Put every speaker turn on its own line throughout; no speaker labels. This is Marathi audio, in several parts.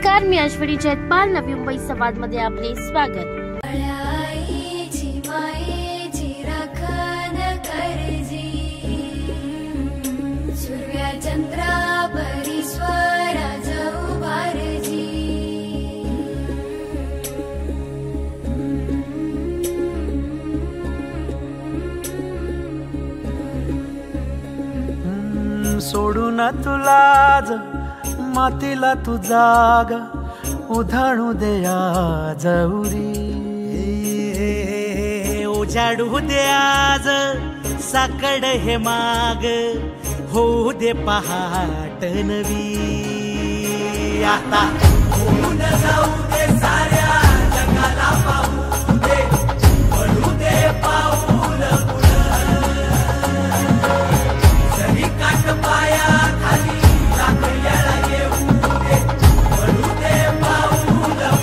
नमस्कार, मी अश्विनी जैतपाल. नवी मुंबई संवाद मध्ये आपले स्वागत.
सोडून तुला आज मातीला तू जाग उधाणू दे आज उरी,
उजाडू दे आज साकड हे माग, होऊ दे पहाट नवी. आता होऊन जाऊ दे साऱ्या जगाला पाहू दे, पडू दे पाऊल पुढं, जरी काट पाया खाली लाकड्याला येऊ दे, पडू दे पाऊल पुढं.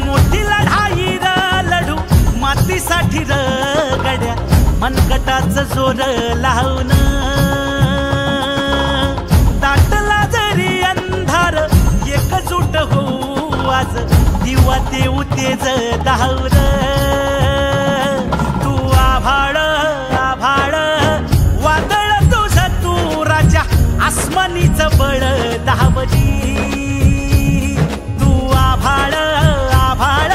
मोठी लढाई र लढू मातीसाठी र गड्या, मनगटाच जोर लावून, दाटला जरी अंधार एकजूट होऊ आज, दिवा देऊ तेज दावर. तू आभाळ आभाळ वादळ तुझ तू राजा, आसमानीच बळ दावली. तू आभाळ आभाळ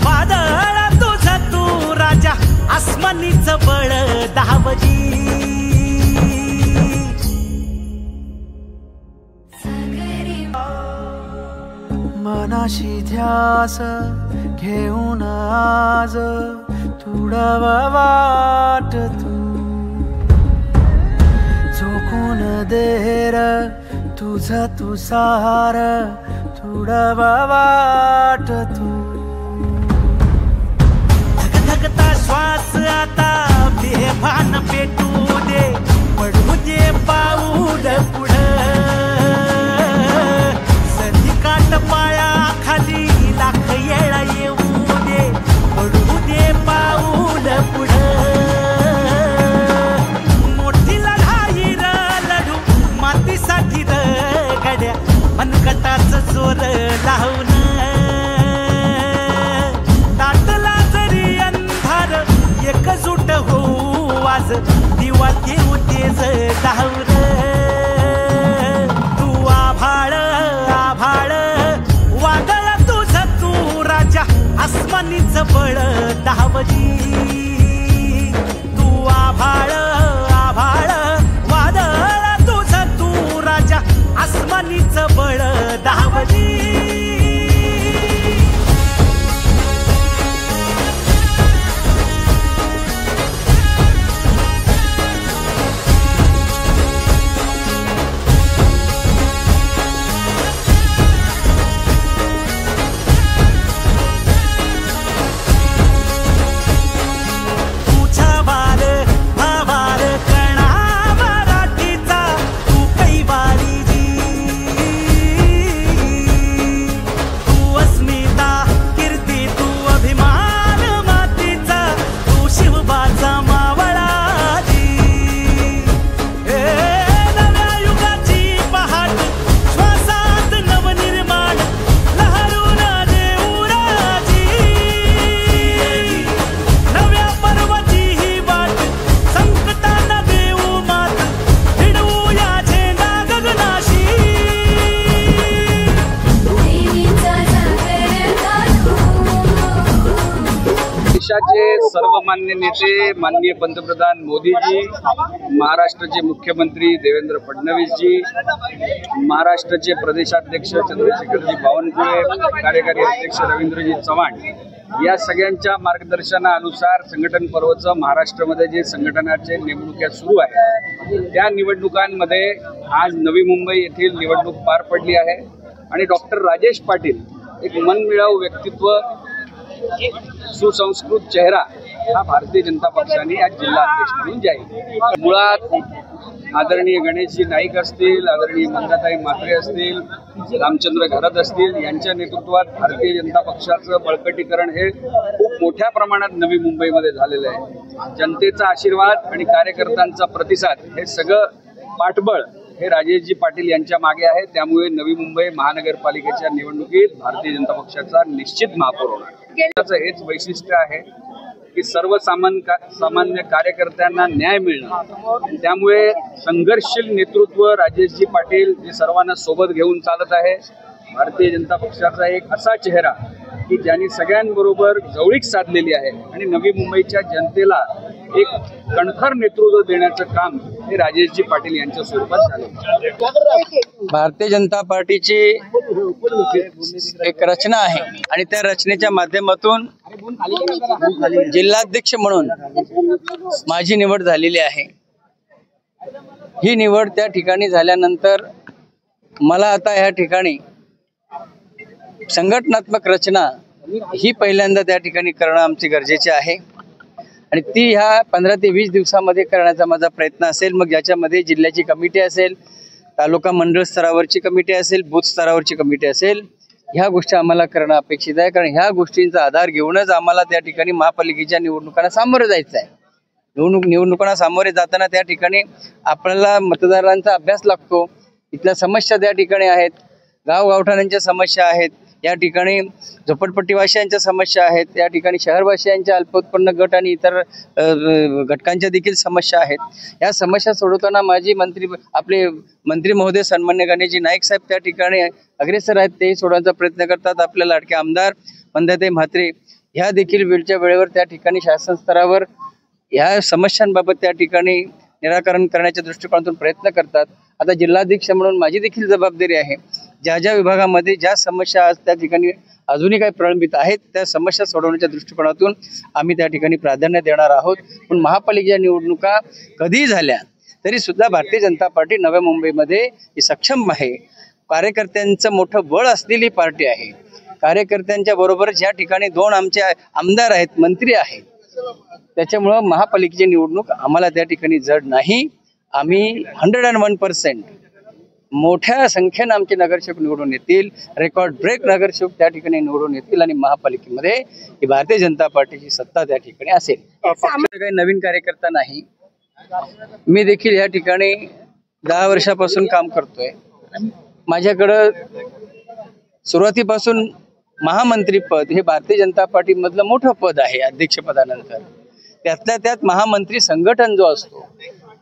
वादळ तुझ तू राजा, आसमानीच बळ दावली.
मनाशी ध्यास घेऊन आज तुडवा वाट, तू झोकून देर तुझ तू सार तुडवा वाट. तू
धगधगता श्वास आता बेभान पेटू दे, पडू दे पाऊल पुढं, सधी काट पाया खाली लाख येळा येऊ दे, पडू दे पाऊल पुढं. मोठी लढाई र लढू मातीसाठी र गड्या, मनगटाच जोर लावून, दाटला जरी अंधार एकजूट होऊ आज, दिवा देऊ तेज दावर. तू आभाळ आभाळ वादळ तुझ तू राजा, आसमानीच बळ दावली. तू आभाळ आभाळ वादळ तुझ तू राजा, आसमानीच बळ दावली.
देशाचे सर्वमान्य नेते माननीय पंतप्रधान मोदीजी, महाराष्ट्राचे मुख्यमंत्री देवेंद्र फडणवीसजी, महाराष्ट्राचे प्रदेशाध्यक्ष चंद्रशेखरजी बावनकुळे, कार्यकारी अध्यक्ष रवींद्रजी चव्हाण या सगळ्यांच्या मार्गदर्शनानुसार संघटन पर्वचं महाराष्ट्रामध्ये जे संघटनाचे नेमणुक्या सुरू आहे त्या निवडणुकांमध्ये आज नवी मुंबई येथील निवडणूक पार पडली आहे आणि डॉक्टर राजेश पाटील एक मनमिळावू व्यक्तित्व, सुसंस्कृत चेहरा हा भारतीय जनता पक्षाने आज जिल्हा अध्यक्ष म्हणून जाहीर. मुळात आदरणीय गणेशजी नाईक असतील, आदरणीय मंदाताई म्हात्रे असतील, रामचंद्र घरत असतील यांच्या नेतृत्वात भारतीय जनता पक्षाचं बळकटीकरण हे खूप मोठ्या प्रमाणात नवी मुंबईमध्ये झालेलं आहे. जनतेचा आशीर्वाद आणि कार्यकर्त्यांचा प्रतिसाद हे सगळं पाठबळ हे राजेशजी पाटील यांच्या मागे आहे. त्यामुळे नवी मुंबई महानगरपालिकेच्या निवडणुकीत भारतीय जनता पक्षाचा निश्चित महापौर होणार. त्याचं हेच वैशिष्ट्य आहे की सर्वसामान्य कार्यकर्त्यांना न्याय मिळणं. त्यामुळे संघर्षशील नेतृत्व राजेशजी पाटील जे सर्वांना सोबत घेऊन चालत आहे. भारतीय जनता पक्षाचा एक असा चेहरा की ज्यांनी सगळ्यांबरोबर जवळीक साधलेली आहे आणि नवी मुंबईच्या जनतेला एक कणखर नेतृत्व देण्याचं काम हे राजेशजी पाटील यांच्या स्वरूपात झाले.
भारतीय जनता पार्टीची एक रचना आहे आणि त्या रचनेच्या माध्यमातून जिल्हाध्यक्ष म्हणून माझी निवड झालेली आहे. ही निवड त्या ठिकाणी झाल्यानंतर मला आता या ठिकाणी संघटनात्मक रचना ही पहिल्यांदा त्या ठिकाणी करणं आमचे गरजेचे आहे आणि ती ह्या 15 ते 20 दिवसामध्ये करण्याचा माझा प्रयत्न असेल. मग ज्याच्यामध्ये जिल्ह्याची कमिटी असेल, तालुका मंडळ स्तरावरची कमिटी असेल, बूथ स्तरावरची कमिटी असेल, ह्या गोष्टी आम्हाला करणं अपेक्षित आहे. कारण ह्या गोष्टींचा आधार घेऊनच आम्हाला त्या ठिकाणी महापालिकेच्या निवडणुकांना सामोरं जायचं आहे. निवडणुकांना सामोरे जाताना त्या ठिकाणी आपल्याला मतदारांचा अभ्यास लागतो. इथल्या समस्या त्या ठिकाणी आहेत, गावगावठाणांच्या समस्या आहेत, या ठिकाणी झोपडपट्टीवासियांच्या समस्या आहेत, या ठिकाणी शहरवासियांच्या अल्पोत्पन्न गट आणि इतर घटकांच्या देखील समस्या आहेत. या समस्या सोडवताना माझी आपले मंत्री महोदय सन्मान्य गणेशजी नाईक साहेब त्या ठिकाणी अग्रेसर आहेत. ते सोडवण्याचा प्रयत्न करतात. आपले लाडके आमदार मंदाताई म्हात्रे ह्या देखील वेळच्या वेळेवर त्या ठिकाणी शासन स्तरावर ह्या समस्यांबाबत त्या ठिकाणी निराकरण करण्याच्या दृष्टिकोनातून प्रयत्न करतात. आता जिल्हाध्यक्ष म्हणून माझी देखील जबाबदारी आहे. ज्या ज्या विभागामध्ये ज्या समस्या आज त्या ठिकाणी अजूनही काही प्रलंबित आहेत त्या समस्या सोडवण्याच्या दृष्टिकोनातून आम्ही त्या ठिकाणी प्राधान्य देणार आहोत. पण महापालिकेच्या निवडणुका कधीही झाल्या तरी सुद्धा भारतीय जनता पार्टी नव्या मुंबईमध्ये सक्षम आहे. कार्यकर्त्यांचं मोठं बळ असलेली पार्टी आहे. कार्यकर्त्यांच्या बरोबर ज्या ठिकाणी 2 आमचे आमदार आहेत, मंत्री आहेत, त्याच्यामुळं महापालिकेची निवडणूक आम्हाला त्या ठिकाणी जड नाही. आम्ही 101% मोठ्या संख्येनं आमचे नगरसेवक निवडून येतील. रेकॉर्ड ब्रेक नगरसेवक त्या ठिकाणी निवडून येतील आणि महापालिकेमध्ये ही भारतीय जनता पार्टीची सत्ता त्या ठिकाणी असेल. काही नवीन कार्यकर्ता नाही. मी देखील या ठिकाणी 10 वर्षापासून काम करतोय. माझ्याकडं सुरुवातीपासून महामंत्री पद हे भारतीय जनता पार्टी मधलं मोठं पद आहे. अध्यक्षपदानंतर त्यातल्या त्यात महामंत्री संघटन जो असतो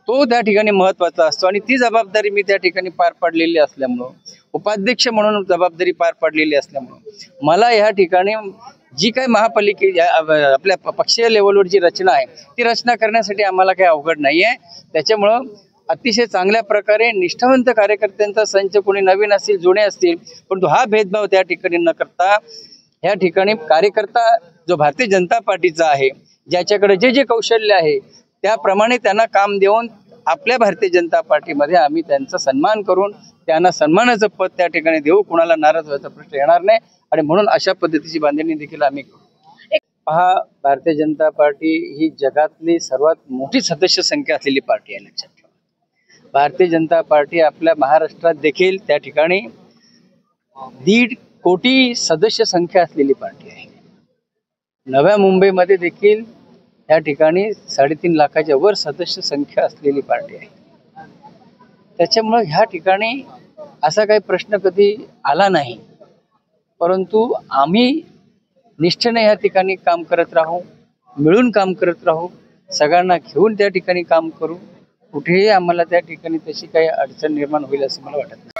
तो त्या ठिकाणी महत्वाचा असतो आणि ती जबाबदारी मी त्या ठिकाणी पार पाडलेली असल्यामुळं, उपाध्यक्ष म्हणून जबाबदारी पार पाडलेली असल्यामुळं मला या ठिकाणी जी काही महापालिके आपल्या पक्षीय लेवलवर जी रचना आहे ती रचना करण्यासाठी आम्हाला काही अवघड नाही आहे. त्याच्यामुळं अतिशय चांगल्या प्रकारे निष्ठावंत कार्यकर्त्यांचा संच, कोणी नवीन असतील, जुने असतील, परंतु हा भेदभाव त्या ठिकाणी न करता या ठिकाणी कार्यकर्ता जो भारतीय जनता पार्टीचा आहे, ज्याच्याकडे जे जे कौशल्य आहे त्याप्रमाणे त्यांना काम देऊन आपल्या भारतीय जनता पार्टीमध्ये आम्ही त्यांचा सन्मान करून त्यांना सन्मानाचं पद त्या ठिकाणी देऊ. कुणाला नाराज व्हायचा प्रश्न येणार नाही आणि म्हणून अशा पद्धतीची बांधणी देखील आम्ही करू. पहा, भारतीय जनता पार्टी ही जगातली सर्वात मोठी सदस्य संख्या असलेली पार्टी आहे. लक्षात ठेवा, भारतीय जनता पार्टी आपल्या महाराष्ट्रात देखील त्या ठिकाणी 1.5 कोटी सदस्य संख्या असलेली पार्टी आहे. नव्या मुंबईमध्ये देखील या ठिकाणी 3.5 लाखाच्या वर सदस्य संख्या असलेली पार्टी आहे. त्याच्यामुळे ह्या ठिकाणी असा काही प्रश्न कधी आला नाही. परंतु आम्ही निष्ठेने या ठिकाणी काम करत राहू, मिळून काम करत राहू, सगळ्यांना घेऊन त्या ठिकाणी काम करू. कुठेही आम्हाला त्या ठिकाणी तशी काही अडचण निर्माण होईल असं मला वाटत नाही.